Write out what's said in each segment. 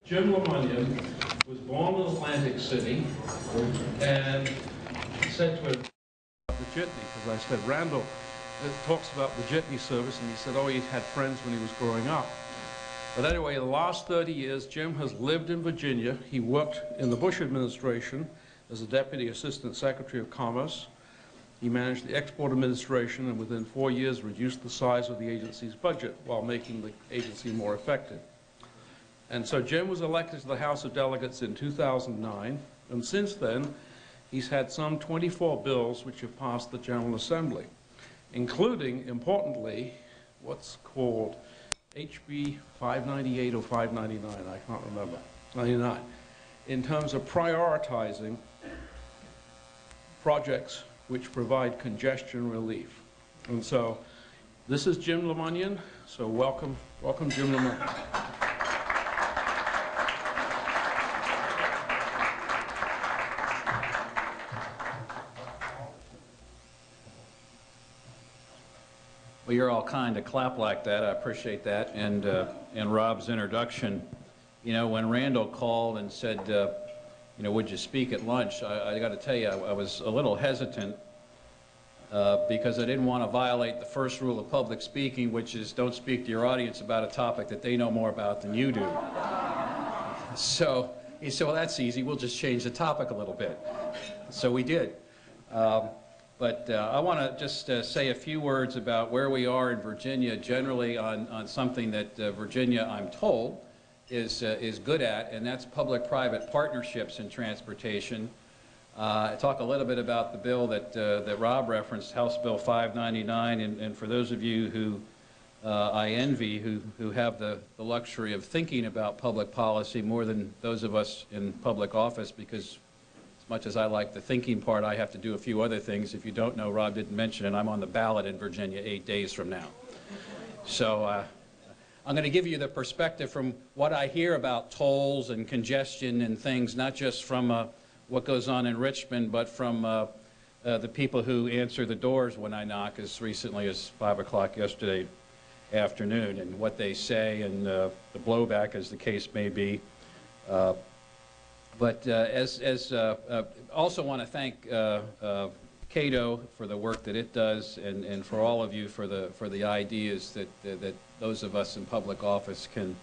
Jim LeMunyon was born in Atlantic City and said to him, the jitney, because I said, Randall talks about the jitney service, and he said, oh, he had friends when he was growing up. But anyway, the last 30 years, Jim has lived in Virginia. He worked in the Bush administration as a Deputy Assistant Secretary of Commerce. He managed the Export Administration and within 4 years reduced the size of the agency's budget while making the agency more effective. And so Jim was elected to the House of Delegates in 2009, and since then he's had some 24 bills which have passed the General Assembly, including, importantly, what's called HB 598 or 599, I can't remember, 99, in terms of prioritizing projects which provide congestion relief. And so this is Jim LeMunyon, so welcome Jim LeMunyon. Well, you're all kind to clap like that. I appreciate that. And Rob's introduction, you know, when Randall called and said, you know, would you speak at lunch, I got to tell you, I was a little hesitant because I didn't want to violate the first rule of public speaking, which is don't speak to your audience about a topic that they know more about than you do. So he said, well, that's easy. We'll just change the topic a little bit. So we did. But I want to just say a few words about where we are in Virginia generally on something that Virginia, I'm told, is good at, and that's public-private partnerships in transportation. Talk a little bit about the bill that Rob referenced, House Bill 599, and for those of you who I envy, who have the luxury of thinking about public policy more than those of us in public office, because much as I like the thinking part, I have to do a few other things. If you don't know, Rob didn't mention it, I'm on the ballot in Virginia 8 days from now. So I'm going to give you the perspective from what I hear about tolls and congestion and things, not just from what goes on in Richmond, but from the people who answer the doors when I knock as recently as 5 o'clock yesterday afternoon, and what they say and the blowback, as the case may be. But also want to thank Cato for the work that it does, and for all of you for the ideas that those of us in public office can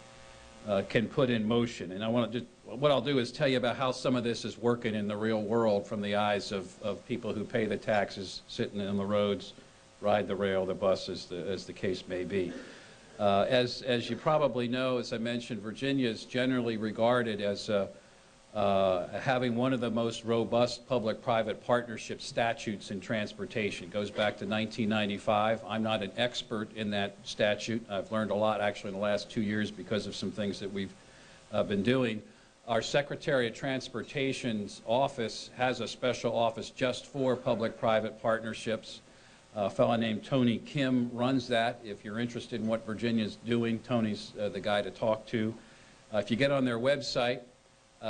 put in motion. And I want to what I'll do is tell you about how some of this is working in the real world from the eyes of people who pay the taxes, sitting on the roads, ride the rail, the bus, as the case may be. As you probably know, as I mentioned, Virginia is generally regarded as having one of the most robust public-private partnership statutes in transportation. It goes back to 1995. I'm not an expert in that statute. I've learned a lot actually in the last 2 years because of some things that we've been doing. Our Secretary of Transportation's office has a special office just for public-private partnerships. A fellow named Tony Kim runs that. If you're interested in what Virginia's doing, Tony's the guy to talk to. If you get on their website,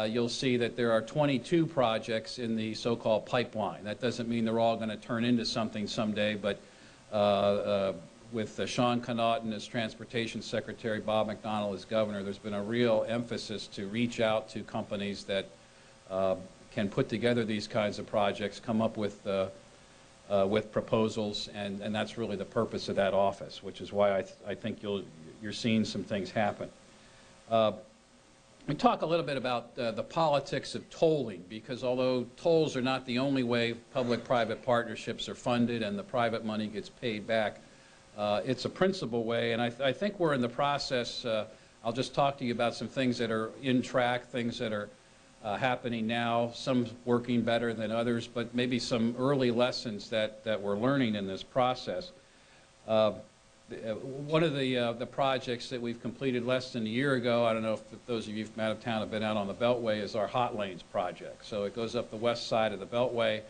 you'll see that there are 22 projects in the so-called pipeline. That doesn't mean they're all going to turn into something someday, but with Sean Connaughton as Transportation Secretary, Bob McDonnell as Governor, there's been a real emphasis to reach out to companies that can put together these kinds of projects, come up with proposals, and that's really the purpose of that office, which is why I think you're seeing some things happen. We talk a little bit about the politics of tolling, because although tolls are not the only way public-private partnerships are funded and the private money gets paid back, it's a principal way, and I think we're in the process. I'll just talk to you about some things that are in track, things that are happening now, some working better than others, but maybe some early lessons that we're learning in this process. One of the projects that we've completed less than a year ago, I don't know if those of you from out of town have been out on the Beltway, is our Hot Lanes project. So it goes up the west side of the Beltway.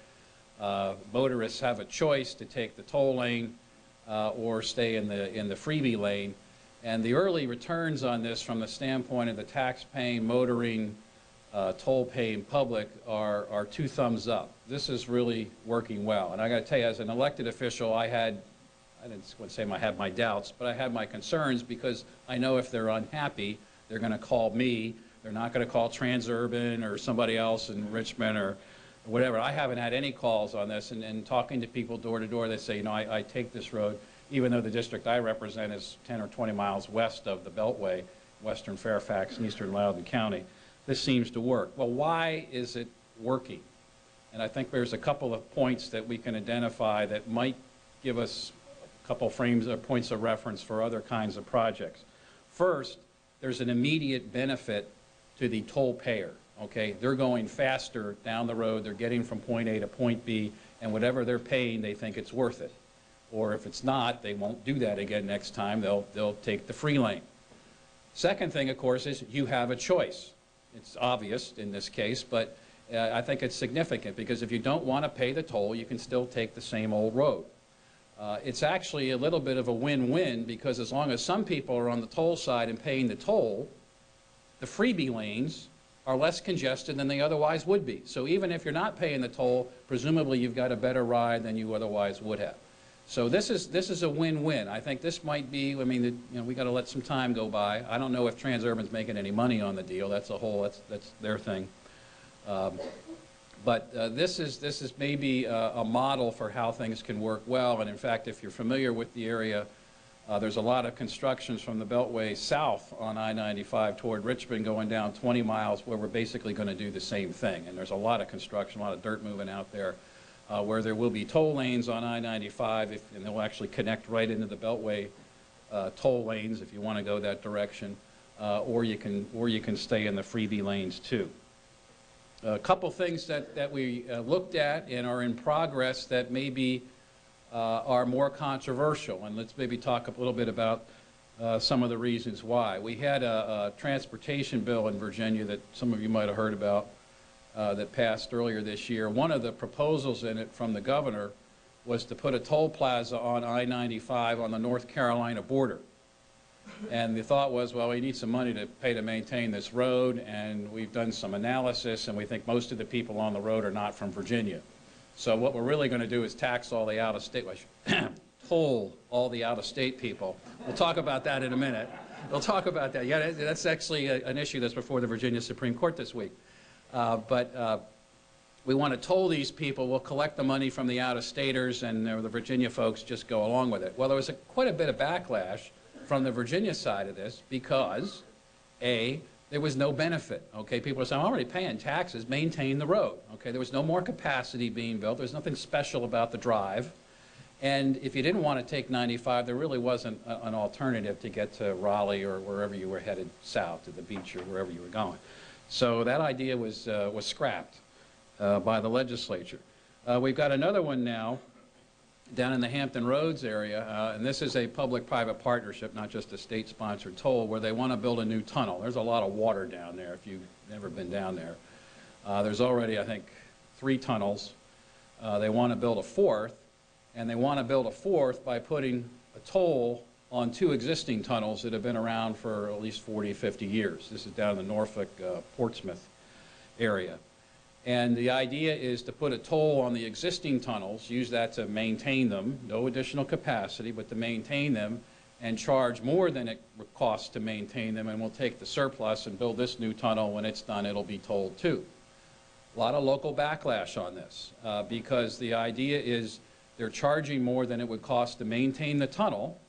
Motorists have a choice to take the toll lane or stay in the freebie lane. And the early returns on this from the standpoint of the tax-paying, motoring, toll-paying public are 2 thumbs up. This is really working well. And I got to tell you, as an elected official, I didn't say I had my doubts, but I had my concerns, because I know if they're unhappy, they're going to call me They're not going to call Transurban or somebody else in Richmond or whatever. I haven't had any calls on this, and talking to people door to door, they say, you know, I take this road, even though the district I represent is 10 or 20 miles west of the Beltway, western Fairfax and eastern Loudoun County. This seems to work. Well, why is it working? And I think there's a couple of points that we can identify that might give us a couple frames or points of reference for other kinds of projects. First, there's an immediate benefit to the toll payer. Okay, they're going faster down the road, they're getting from point A to point B, and whatever they're paying, they think it's worth it. Or if it's not, they won't do that again next time, they'll take the free lane. Second thing, of course, is you have a choice. It's obvious in this case, but I think it's significant because if you don't want to pay the toll, you can still take the same old road. It's actually a little bit of a win-win because as long as some people are on the toll side and paying the toll, the freebie lanes are less congested than they otherwise would be. So even if you're not paying the toll, presumably you've got a better ride than you otherwise would have. So this is a win-win. I think this might be, I mean, you know, we got to let some time go by. I don't know if Transurban's making any money on the deal. That's their thing. But this is maybe a model for how things can work well. And in fact, if you're familiar with the area, there's a lot of constructions from the Beltway south on I-95 toward Richmond going down 20 miles where we're basically going to do the same thing. And there's a lot of construction, a lot of dirt moving out there where there will be toll lanes on I-95 and they'll actually connect right into the Beltway toll lanes if you want to go that direction, or you can stay in the freebie lanes too. A couple things that we looked at and are in progress that maybe are more controversial, and let's maybe talk a little bit about some of the reasons why. We had a transportation bill in Virginia that some of you might have heard about that passed earlier this year. One of the proposals in it from the governor was to put a toll plaza on I-95 on the North Carolina border. And the thought was, well, we need some money to pay to maintain this road, and we've done some analysis, and we think most of the people on the road are not from Virginia. So what we're really going to do is tax all the out-of-state, toll all the out-of-state people. We'll talk about that in a minute. We'll talk about that. Yeah, that's actually an issue that's before the Virginia Supreme Court this week. But we want to toll these people. We'll collect the money from the out-of-staters, and the Virginia folks just go along with it. Well, there was quite a bit of backlash from the Virginia side of this because, A, there was no benefit. Okay, people are saying, I'm already paying taxes, maintain the road. Okay, there was no more capacity being built. There's nothing special about the drive. And if you didn't want to take 95, there really wasn't an alternative to get to Raleigh or wherever you were headed south, to the beach or wherever you were going. So that idea was scrapped by the legislature. We've got another one now down in the Hampton Roads area, and this is a public-private partnership, not just a state-sponsored toll, where they want to build a new tunnel. There's a lot of water down there if you've never been down there. There's already, I think, 3 tunnels. They want to build a 4th, and they want to build a 4th by putting a toll on 2 existing tunnels that have been around for at least 40, 50 years. This is down in the Norfolk, Portsmouth area. And the idea is to put a toll on the existing tunnels, use that to maintain them, no additional capacity, but to maintain them, and charge more than it costs to maintain them, and we'll take the surplus and build this new tunnel. When it's done, it'll be tolled too. A lot of local backlash on this because the idea is they're charging more than it would cost to maintain the tunnel.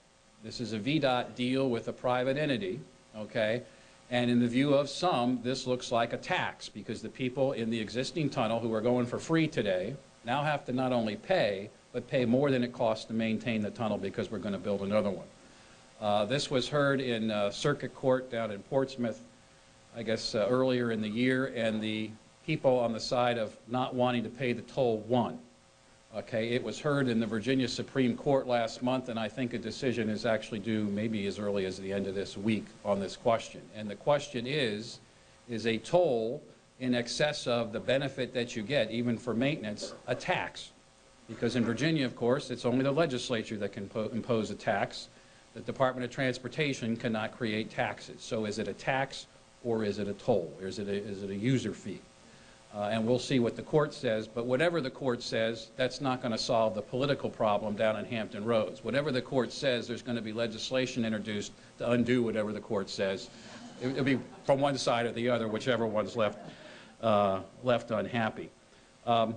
This is a VDOT deal with a private entity, okay? And in the view of some, this looks like a tax because the people in the existing tunnel who are going for free today now have to not only pay, but pay more than it costs to maintain the tunnel because we're going to build another one. This was heard in circuit court down in Portsmouth, I guess earlier in the year, and the people on the side of not wanting to pay the toll won. Okay, it was heard in the Virginia Supreme Court last month, and I think a decision is actually due maybe as early as the end of this week on this question. And the question is a toll in excess of the benefit that you get, even for maintenance, a tax? Because in Virginia, of course, it's only the legislature that can impose a tax. The Department of Transportation cannot create taxes. So is it a tax or is it a toll? Or is it a user fee? And we'll see what the court says, but whatever the court says, that's not going to solve the political problem down in Hampton Roads. Whatever the court says, there's going to be legislation introduced to undo whatever the court says, it'll be from one side or the other, whichever one's left unhappy. A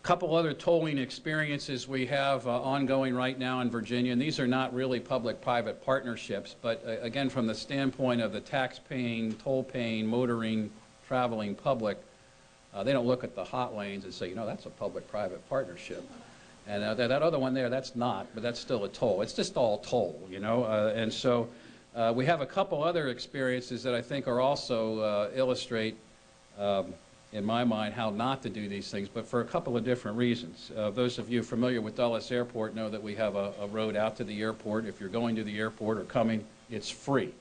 couple other tolling experiences we have ongoing right now in Virginia, and these are not really public-private partnerships, but again, from the standpoint of the tax-paying, toll-paying, motoring, traveling public, they don't look at the hot lanes and say, you know, that's a public-private partnership. And that other one there, that's not, but that's still a toll. It's just all toll, you know. And so we have a couple other experiences that I think are also illustrate, in my mind, how not to do these things, but for a couple of different reasons. Those of you familiar with Dulles Airport know that we have a road out to the airport. If you're going to the airport or coming, it's free.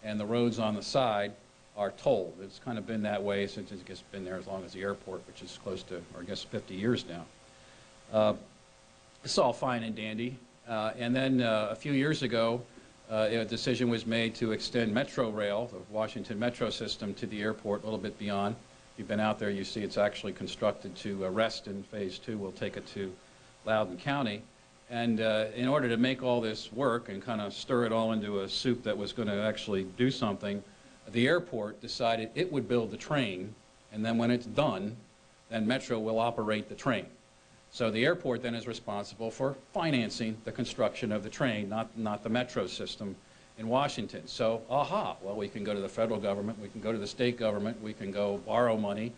And the roads on the side are tolled. It's kind of been that way since it's been there as long as the airport, which is close to, or I guess, 50 years now. It's all fine and dandy. And then a few years ago, a decision was made to extend Metro Rail, the Washington Metro system, to the airport a little bit beyond. If you've been out there, you see it's actually constructed to Reston. Phase 2 will take it to Loudoun County. And in order to make all this work and kind of stir it all into a soup that was going to actually do something, the airport decided it would build the train, and then when it's done, then Metro will operate the train. So the airport then is responsible for financing the construction of the train, not the Metro system in Washington. So, well, we can go to the federal government, we can go to the state government, we can go borrow money,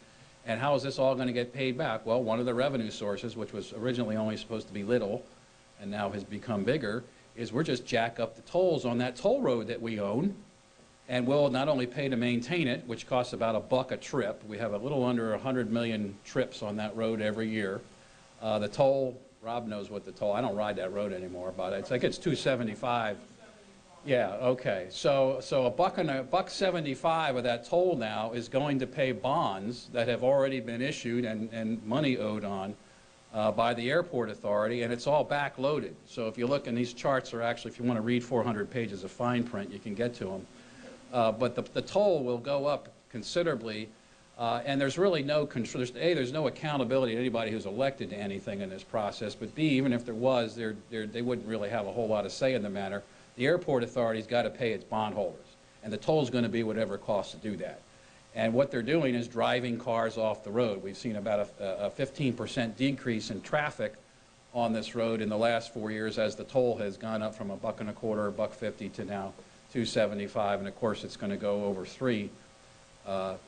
and how is this all going to get paid back? Well, one of the revenue sources, which was originally only supposed to be little, and now has become bigger, is we're just jack up the tolls on that toll road that we own, and we'll not only pay to maintain it, which costs about $1 a trip. We have a little under 100 million trips on that road every year. The toll, Rob knows what the toll, I don't ride that road anymore, but it's like it's $2.75. Yeah, okay. So $1.75 of that toll now is going to pay bonds that have already been issued and money owed on by the airport authority, and it's all backloaded. So if you look, and these charts are actually, if you want to read 400 pages of fine print, you can get to them. But the toll will go up considerably, and there's really no control. There's no accountability to anybody who's elected to anything in this process, but B, even if there was, they wouldn't really have a whole lot of say in the matter. The airport authority's got to pay its bondholders, and the toll's going to be whatever it costs to do that. And what they're doing is driving cars off the road. We've seen about a 15% decrease in traffic on this road in the last 4 years as the toll has gone up from $1.25, $1.50 to now $2.75, and of course it's going to go over $3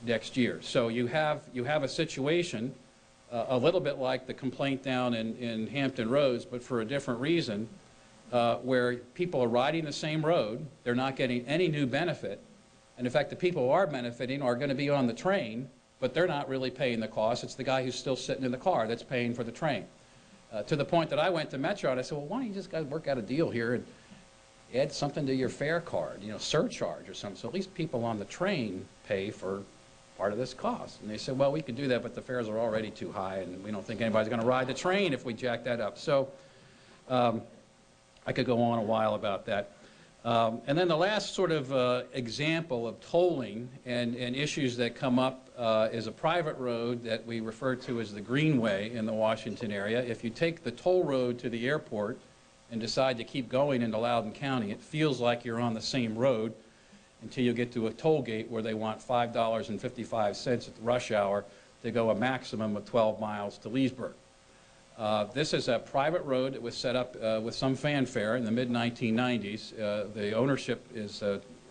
next year. So you have a situation a little bit like the complaint down in Hampton Roads, but for a different reason, where people are riding the same road, they're not getting any new benefit, and in fact the people who are benefiting are going to be on the train, but they're not really paying the cost. It's the guy who's still sitting in the car that's paying for the train. To the point that I went to Metro and I said, well, why don't you just guys work out a deal here and add something to your fare card, you know, surcharge or something, so at least people on the train pay for part of this cost. And they said, well, we could do that, but the fares are already too high, and we don't think anybody's going to ride the train if we jack that up. So I could go on a while about that. And then the last sort of example of tolling and issues that come up is a private road that we refer to as the Greenway in the Washington area. If you take the toll road to the airport and decide to keep going into Loudoun County, it feels like you're on the same road until you get to a toll gate where they want $5.55 at the rush hour to go a maximum of 12 miles to Leesburg. This is a private road that was set up with some fanfare in the mid-1990s. The ownership is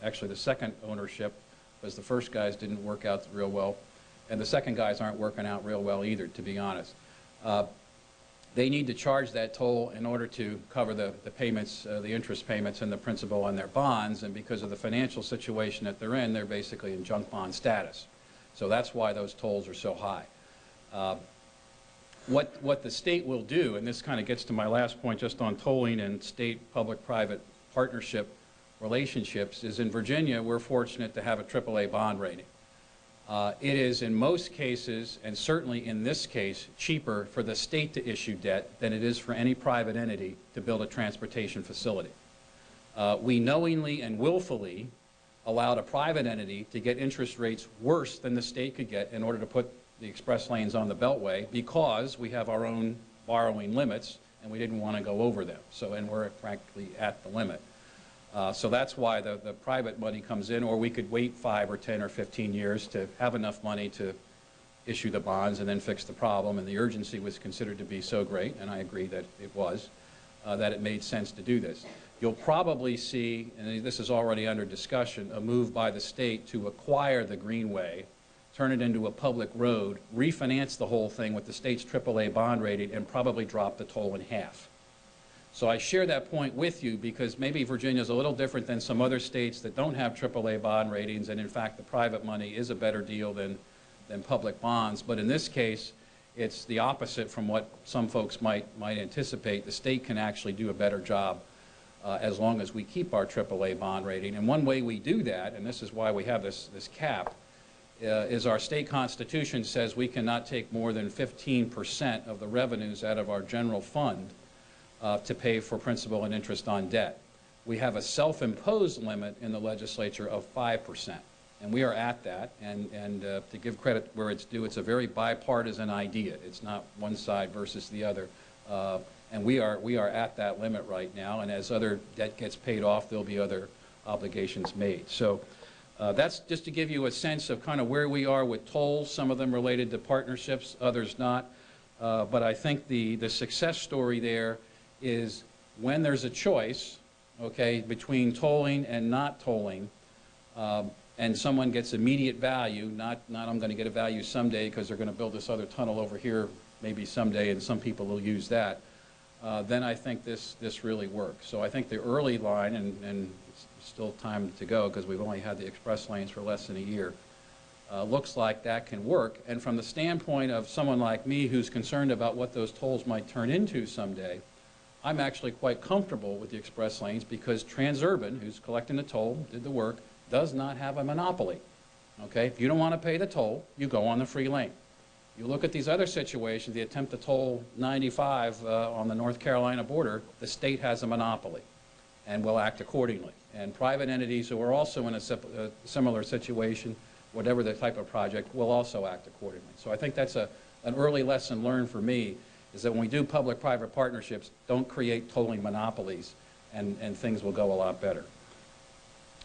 actually the second ownership, because the first guys didn't work out real well, and the second guys aren't working out real well either, to be honest. They need to charge that toll in order to cover the payments, the interest payments and the principal on their bonds, and because of the financial situation that they're in, they're basically in junk bond status. So that's why those tolls are so high. What the state will do, and this kind of gets to my last point just on tolling and state public-private partnership relationships, is in Virginia we're fortunate to have a AAA bond rating. It is in most cases, and certainly in this case, cheaper for the state to issue debt than it is for any private entity to build a transportation facility. We knowingly and willfully allowed a private entity to get interest rates worse than the state could get in order to put the express lanes on the Beltway, because we have our own borrowing limits and we didn't want to go over them. So, and we're frankly at the limit. So that's why the private money comes in, or we could wait 5 or 10 or 15 years to have enough money to issue the bonds and then fix the problem. And the urgency was considered to be so great, and I agree that it was, that it made sense to do this. You'll probably see, and this is already under discussion, a move by the state to acquire the Greenway, turn it into a public road, refinance the whole thing with the state's AAA bond rating, and probably drop the toll in half. So I share that point with you because maybe Virginia is a little different than some other states that don't have AAA bond ratings, and in fact the private money is a better deal than public bonds. But in this case, it's the opposite from what some folks might anticipate. The state can actually do a better job as long as we keep our AAA bond rating. And one way we do that, and this is why we have this cap, is our state constitution says we cannot take more than 15% of the revenues out of our general fund to pay for principal and interest on debt. We have a self-imposed limit in the legislature of 5%, and we are at that. And to give credit where it's due, it's a very bipartisan idea. It's not one side versus the other. And we are at that limit right now, and as other debt gets paid off, there'll be other obligations made. So that's just to give you a sense of kind of where we are with tolls, some of them related to partnerships, others not. But I think the success story there is when there's a choice, okay, between tolling and not tolling, and someone gets immediate value, not I'm going to get a value someday because they're going to build this other tunnel over here maybe someday and some people will use that, then I think this really works. So I think the early line, and it's still time to go because we've only had the express lanes for less than a year, looks like that can work. And from the standpoint of someone like me who's concerned about what those tolls might turn into someday, I'm actually quite comfortable with the express lanes because Transurban, who's collecting the toll, did the work, does not have a monopoly. Okay? If you don't want to pay the toll, you go on the free lane. You look at these other situations, the attempt to toll 95 on the North Carolina border, the state has a monopoly and will act accordingly. And private entities who are also in a similar situation, whatever the type of project, will also act accordingly. So I think that's an early lesson learned for me, is that when we do public-private partnerships, don't create tolling monopolies, and things will go a lot better.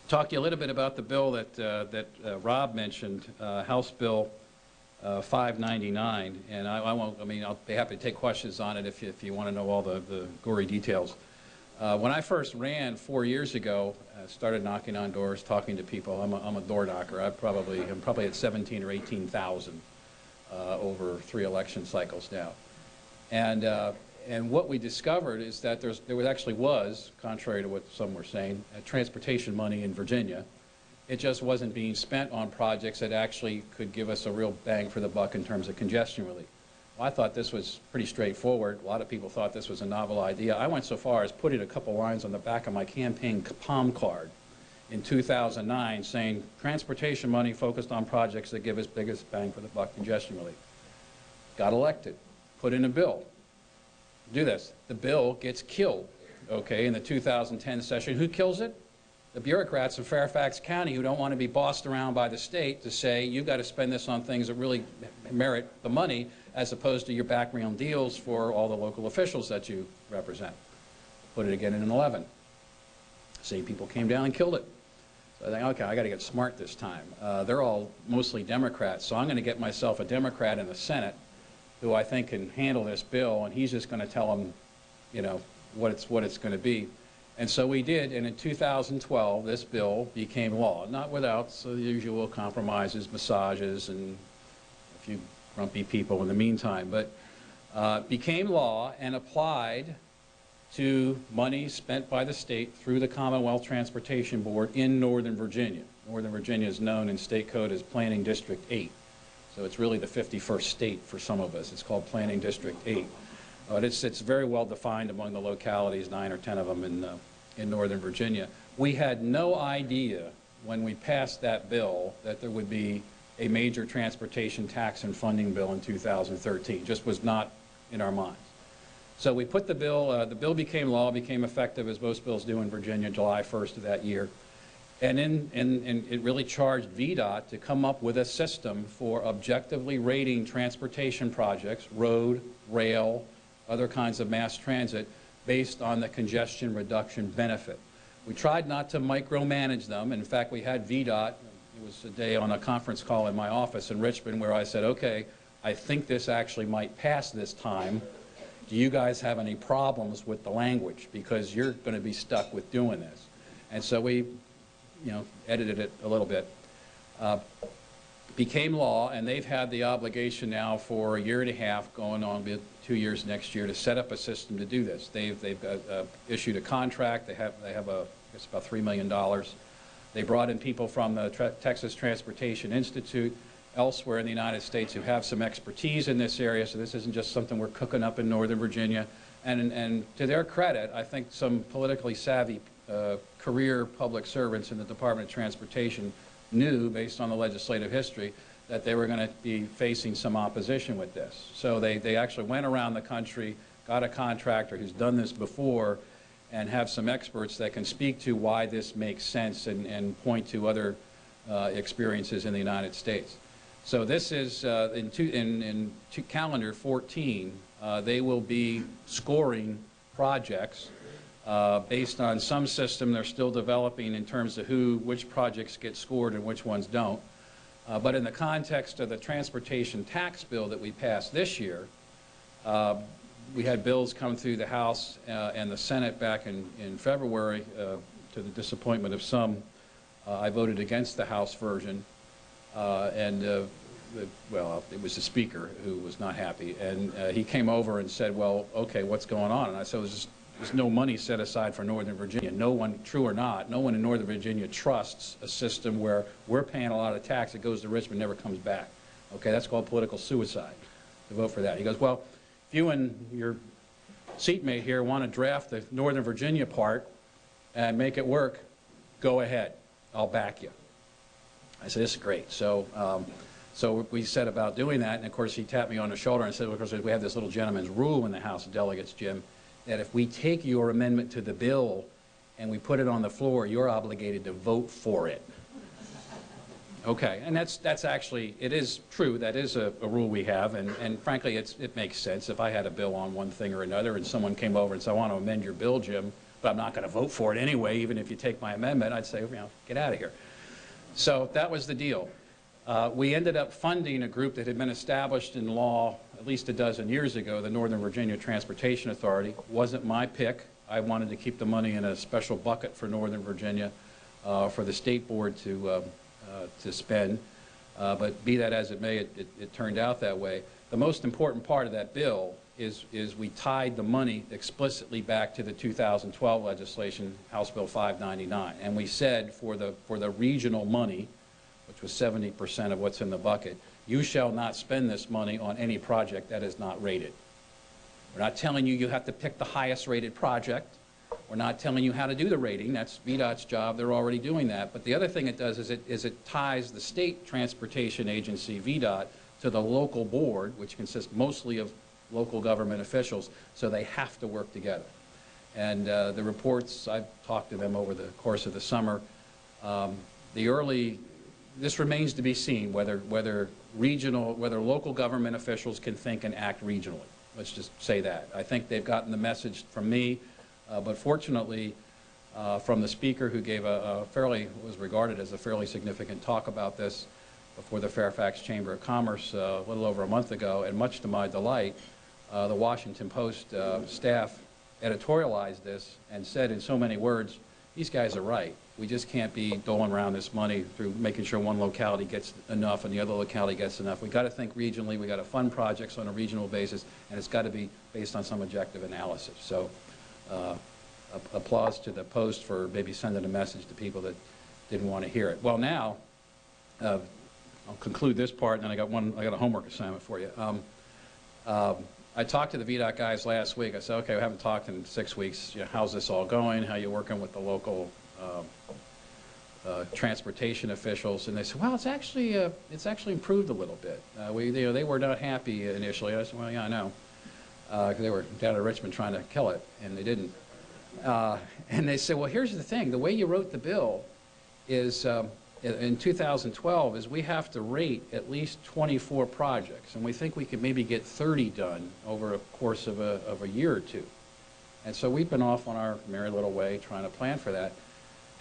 Talk to you a little bit about the bill that Rob mentioned, House Bill 599, and I'll be happy to take questions on it if you want to know all the gory details. When I first ran 4 years ago, started knocking on doors, talking to people. I'm a door knocker. I'm probably at 17 or 18,000 over 3 election cycles now. And what we discovered is that there actually was, contrary to what some were saying, transportation money in Virginia. It just wasn't being spent on projects that actually could give us a real bang for the buck in terms of congestion relief. Well, I thought this was pretty straightforward. A lot of people thought this was a novel idea. I went so far as putting a couple lines on the back of my campaign palm card in 2009 saying transportation money focused on projects that give us biggest bang for the buck congestion relief. Got elected, put in a bill. Do this. The bill gets killed, okay, in the 2010 session. Who kills it? The bureaucrats in Fairfax County who don't want to be bossed around by the state to say, you've got to spend this on things that really merit the money, as opposed to your background deals for all the local officials that you represent. Put it again in 11. Same people came down and killed it. So I think, okay, I got to get smart this time. They're all mostly Democrats, so I'm going to get myself a Democrat in the Senate who I think can handle this bill, and he's just going to tell them, you know, what it's going to be. And so we did, and in 2012, this bill became law, not without the usual compromises, massages, and a few grumpy people in the meantime, but became law and applied to money spent by the state through the Commonwealth Transportation Board in Northern Virginia. Northern Virginia is known in state code as Planning District 8, so it's really the 51st state for some of us. It's called Planning District 8. But it's very well defined among the localities, 9 or 10 of them in Northern Virginia. We had no idea when we passed that bill that there would be a major transportation tax and funding bill in 2013. Just was not in our minds. So we put the bill became law, became effective as most bills do in Virginia, July 1st of that year. And it really charged VDOT to come up with a system for objectively rating transportation projects, road, rail, other kinds of mass transit, based on the congestion reduction benefit. We tried not to micromanage them. In fact, we had VDOT. It was a day on a conference call in my office in Richmond where I said, okay, I think this actually might pass this time. Do you guys have any problems with the language? Because you're going to be stuck with doing this. And so we, edited it a little bit. Became law, and they've had the obligation now for a year and a half, going on 2 years next year, to set up a system to do this. They've issued a contract. They have it's about $3 million. They brought in people from the Texas Transportation Institute, elsewhere in the United States, who have some expertise in this area. So this isn't just something we're cooking up in Northern Virginia. And to their credit, I think some politically savvy career public servants in the Department of Transportation knew, based on the legislative history, that they were going to be facing some opposition with this. So they actually went around the country, got a contractor who's done this before, and have some experts that can speak to why this makes sense and point to other experiences in the United States. So this is, in calendar 14, they will be scoring projects based on some system they're still developing in terms of which projects get scored and which ones don't. But in the context of the transportation tax bill that we passed this year, we had bills come through the House and the Senate back in February. To the disappointment of some, I voted against the House version. Well, it was the Speaker who was not happy. And he came over and said, well, okay, what's going on? And I said, there's no money set aside for Northern Virginia. No one, true or not, no one in Northern Virginia trusts a system where we're paying a lot of tax, it goes to Richmond, never comes back. Okay, that's called political suicide, to vote for that. He goes, well, if you and your seatmate here want to draft the Northern Virginia part and make it work, go ahead. I'll back you. I said, this is great. So we set about doing that, and of course he tapped me on the shoulder and said, well, of course, we have this little gentleman's rule in the House of Delegates, Jim, that if we take your amendment to the bill and we put it on the floor, you're obligated to vote for it. Okay, and that's actually, it is true, that is a rule we have, and frankly, it makes sense. If I had a bill on one thing or another and someone came over and said, I want to amend your bill, Jim, but I'm not going to vote for it anyway, even if you take my amendment, I'd say, get out of here. So that was the deal. We ended up funding a group that had been established in law at least a dozen years ago, the Northern Virginia Transportation Authority. Wasn't my pick. I wanted to keep the money in a special bucket for Northern Virginia for the state board to spend. But be that as it may, it turned out that way. The most important part of that bill is we tied the money explicitly back to the 2012 legislation, House Bill 599. And we said for the regional money, which was 70% of what's in the bucket, you shall not spend this money on any project that is not rated. We're not telling you have to pick the highest rated project. We're not telling you how to do the rating. That's VDOT's job. They're already doing that. But the other thing it does is it ties the state transportation agency, VDOT, to the local board, which consists mostly of local government officials, so they have to work together. And the reports, I've talked to them over the course of the summer. This remains to be seen whether local government officials can think and act regionally. Let's just say that. I think they've gotten the message from me, but fortunately from the Speaker, who gave was regarded as a fairly significant talk about this before the Fairfax Chamber of Commerce a little over a month ago, and much to my delight, the Washington Post staff editorialized this and said in so many words, these guys are right. We just can't be doling around this money through making sure one locality gets enough and the other locality gets enough. We've got to think regionally. We've got to fund projects on a regional basis, and it's got to be based on some objective analysis. So applause to the Post for maybe sending a message to people that didn't want to hear it. Well, now, I'll conclude this part, and then I got a homework assignment for you. I talked to the VDOT guys last week. I said, okay, we haven't talked in 6 weeks. How's this all going? How are you working with the local transportation officials? And they said, well, it's actually improved a little bit. They were not happy initially. I said, well, yeah, I know. They were down in Richmond trying to kill it, and they didn't. And they said, well, here's the thing. The way you wrote the bill is, in 2012, is we have to rate at least 24 projects, and we think we could maybe get 30 done over a course of a year or two. And so we've been off on our merry little way trying to plan for that.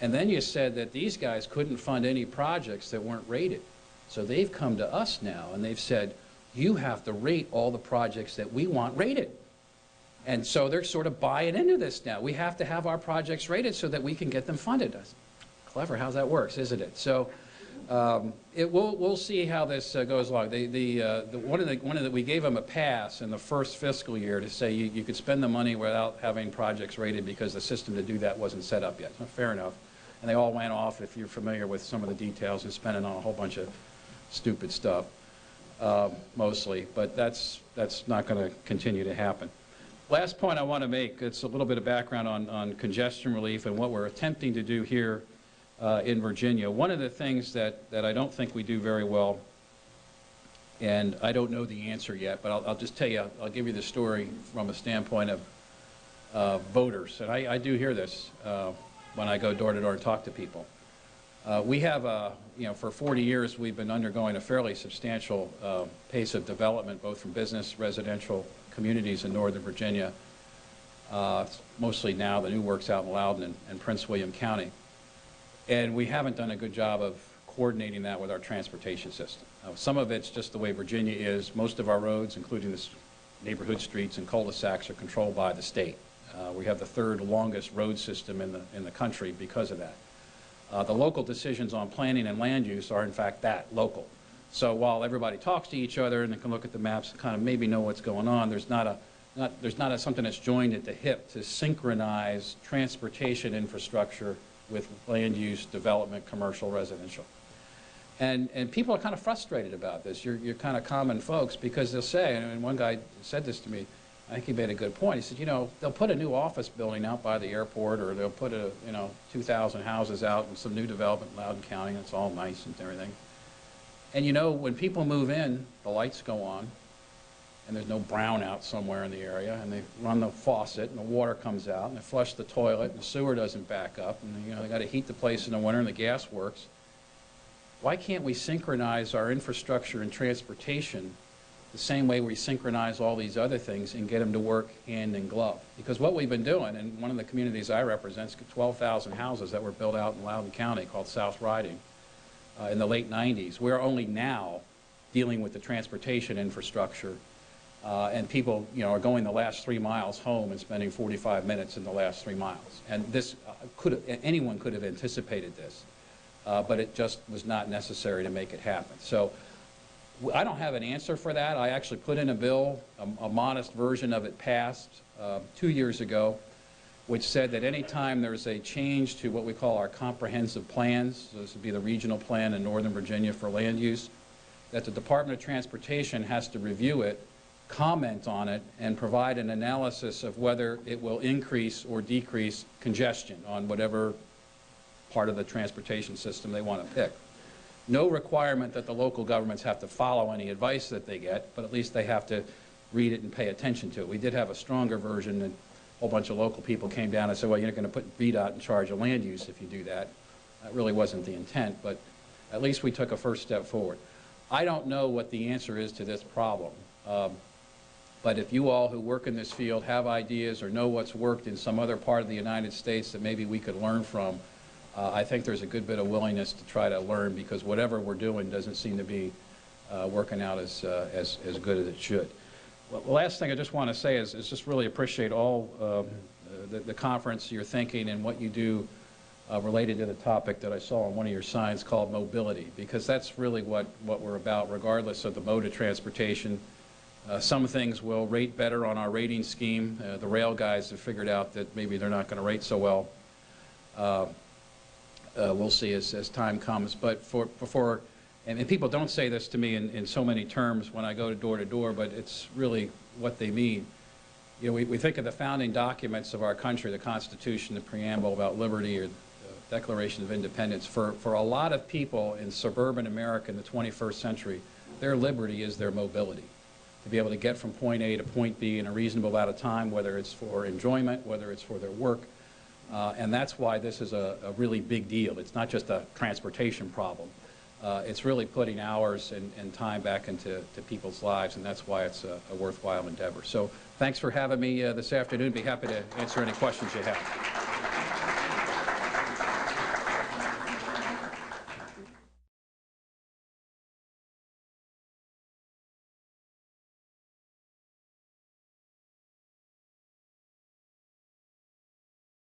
And then you said that these guys couldn't fund any projects that weren't rated. So they've come to us now and they've said, you have to rate all the projects that we want rated. And so they're sort of buying into this now. We have to have our projects rated so that we can get them funded. Clever how that works, isn't it? So we'll see how this goes along. We gave them a pass in the first fiscal year to say you could spend the money without having projects rated because the system to do that wasn't set up yet. So fair enough. And they all went off, if you're familiar with some of the details, and spending on a whole bunch of stupid stuff, mostly. But that's not going to continue to happen. Last point I want to make, it's a little bit of background on congestion relief and what we're attempting to do here in Virginia. One of the things that I don't think we do very well, and I don't know the answer yet, but I'll just tell you, I'll give you the story from a standpoint of voters. And I do hear this when I go door to door and talk to people. We have, for 40 years, we've been undergoing a fairly substantial pace of development, both from business, residential communities in Northern Virginia. Mostly now the new works out in Loudoun and Prince William County. And we haven't done a good job of coordinating that with our transportation system. Some of it's just the way Virginia is. Most of our roads, including the neighborhood streets and cul-de-sacs, are controlled by the state. We have the third longest road system in the country because of that. The local decisions on planning and land use are, in fact, that, local. So while everybody talks to each other and they can look at the maps and kind of maybe know what's going on, there's not something that's joined at the hip to synchronize transportation infrastructure with land use, development, commercial, residential. And people are kind of frustrated about this. You're kind of common folks, because they'll say, and one guy said this to me, I think he made a good point. He said, they'll put a new office building out by the airport, or they'll put 2,000 houses out in some new development in Loudoun County. That's all nice and everything. And when people move in, the lights go on, and there's no brownout somewhere in the area, and they run the faucet, and the water comes out, and they flush the toilet, and the sewer doesn't back up, and they got to heat the place in the winter, and the gas works. Why can't we synchronize our infrastructure and transportation the same way we synchronize all these other things and get them to work hand in glove? Because what we've been doing, and one of the communities I represent, 12,000 houses that were built out in Loudoun County called South Riding in the late 90s. We're only now dealing with the transportation infrastructure, and people are going the last 3 miles home and spending 45 minutes in the last 3 miles. And this anyone could have anticipated this, but it just was not necessary to make it happen. So I don't have an answer for that. I actually put in a bill, a modest version of it passed 2 years ago, which said that any time there's a change to what we call our comprehensive plans, so this would be the regional plan in Northern Virginia for land use, that the Department of Transportation has to review it, comment on it, and provide an analysis of whether it will increase or decrease congestion on whatever part of the transportation system they want to pick. No requirement that the local governments have to follow any advice that they get, but at least they have to read it and pay attention to it. We did have a stronger version, and a whole bunch of local people came down and said, well, you're not going to put VDOT in charge of land use if you do that. That really wasn't the intent, but at least we took a first step forward. I don't know what the answer is to this problem, but if you all who work in this field have ideas or know what's worked in some other part of the United States that maybe we could learn from, I think there's a good bit of willingness to try to learn, because whatever we're doing doesn't seem to be working out as good as it should. Well, the last thing I just want to say is just really appreciate all the conference, your thinking, and what you do related to the topic that I saw on one of your signs called mobility, because that's really what we're about, regardless of the mode of transportation. Some things will rate better on our rating scheme. The rail guys have figured out that maybe they're not going to rate so well. We'll see as time comes. But and people don't say this to me in so many terms when I go door to door, but it's really what they mean. We think of the founding documents of our country, the Constitution, the preamble about liberty, or the Declaration of Independence. For a lot of people in suburban America in the 21st century, their liberty is their mobility. To be able to get from point A to point B in a reasonable amount of time, whether it's for enjoyment, whether it's for their work. And that's why this is a really big deal. It's not just a transportation problem. It's really putting hours and time back into people's lives, and that's why it's a worthwhile endeavor. So thanks for having me this afternoon. Be happy to answer any questions you have.